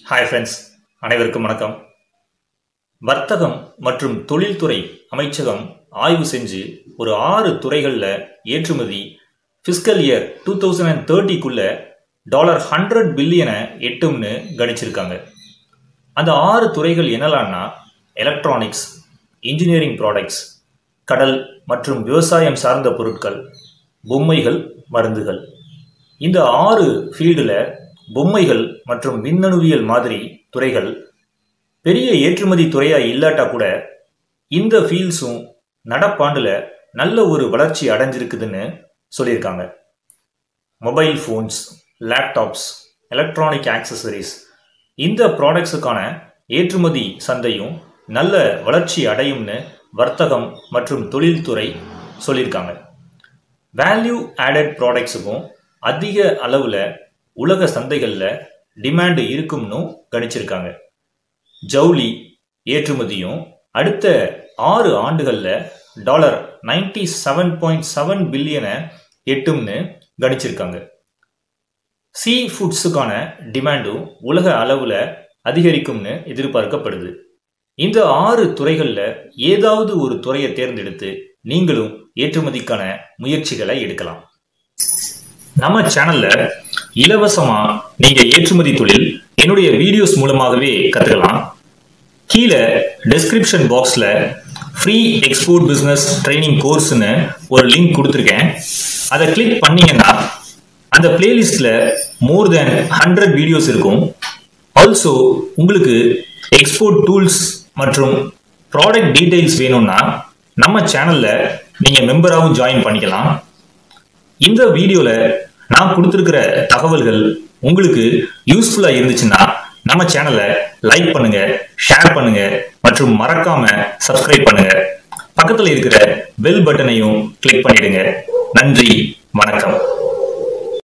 Hi friends, அனைவருக்கும் வணக்கம். வர்த்தகம் மற்றும் தொழில்துறை அமைச்சகம் ஆய்வு செஞ்சு ஒரு 6 துறைகளில் ஏற்றுமதி ஃபிஸ்கல் இயர் 2030க்குள்ள $100 பில்லியனை எட்டும்னு கணிச்சிருக்காங்க. அந்த 6 துறைகள் என்னலான்னா எலக்ட்ரானிக்ஸ், இன்ஜினியரிங் ப்ராடக்ட்ஸ், கடல் மற்றும் விவசாயம் சார்ந்த பொருட்கள், பொம்மைகள், மருந்துகள். இந்த 6 ஃபீல்டில் பொம்மைகள் மற்றும் மின்னணுவியல் மாதிரி துறைகள் பெரிய ஏற்றுமதி துறையாக இல்லாட்டா கூட இந்த ஃபீல்ட்ஸும் நடப்பாண்டில் நல்ல ஒரு வளர்ச்சி அடைஞ்சிருக்குதுன்னு சொல்லியிருக்காங்க. Mobile phones, laptops, electronic accessories இந்த ப்ராடக்ட்ஸுக்கான ஏற்றுமதி சந்தையும் நல்ல வளர்ச்சி அடையும்னு வர்த்தகம் மற்றும் தொழில்துறை சொல்லியிருக்காங்க. வேல்யூ ஆடட் ப்ராடக்ட்ஸுக்கும் அதிக அளவில் உலக சந்தைகளில் டிமாண்டு இருக்கும்னு கணிச்சிருக்காங்க. ஜவுளி ஏற்றுமதியும் அடுத்த 6 ஆண்டுகளில் $97.7 பில்லியனை எட்டும்னு கணிச்சிருக்காங்க. சீ ஃபுட்ஸுக்கான டிமாண்டும் உலக அளவில் அதிகரிக்கும்னு எதிர்பார்க்கப்படுது. இந்த 6 துறைகளில் ஏதாவது ஒரு துறையை தேர்ந்தெடுத்து நீங்களும் ஏற்றுமதிக்கான முயற்சிகளை எடுக்கலாம். நம்ம சேனல்ல இலவசமா நீங்க ஏற்றுமதி தொழில் என்னுடைய வீடியோஸ் மூலமாகவே கத்துக்கலாம். கீழே டெஸ்கிரிப்ஷன் பாக்ஸ்ல ஃப்ரீ எக்ஸ்போர்ட் பிசினஸ் ட்ரைனிங் கோர்ஸ்னு ஒரு லிங்க் கொடுத்துருக்கேன். அதை கிளிக் பண்ணீங்கன்னா அந்த பிளேலிஸ்ட்ல மோர் தென் 100 வீடியோஸ் இருக்கும். ஆல்சோ உங்களுக்கு எக்ஸ்போர்ட் டூல்ஸ் மற்றும் ப்ராடக்ட் டீடைல்ஸ் வேணும்னா நம்ம சேனல்ல நீங்க மெம்பராகவும் ஜாயின் பண்ணிக்கலாம். இந்த வீடியோல நான் கொடுத்திருக்கிற தகவல்கள் உங்களுக்கு யூஸ்ஃபுல்லா இருந்துச்சுன்னா நம்ம சேனலை லைக் பண்ணுங்க, ஷேர் பண்ணுங்க மற்றும் மறக்காம சப்ஸ்கிரைப் பண்ணுங்க. பக்கத்துல இருக்கிற பெல் பட்டனையும் கிளிக் பண்ணிடுங்க. நன்றி, வணக்கம்.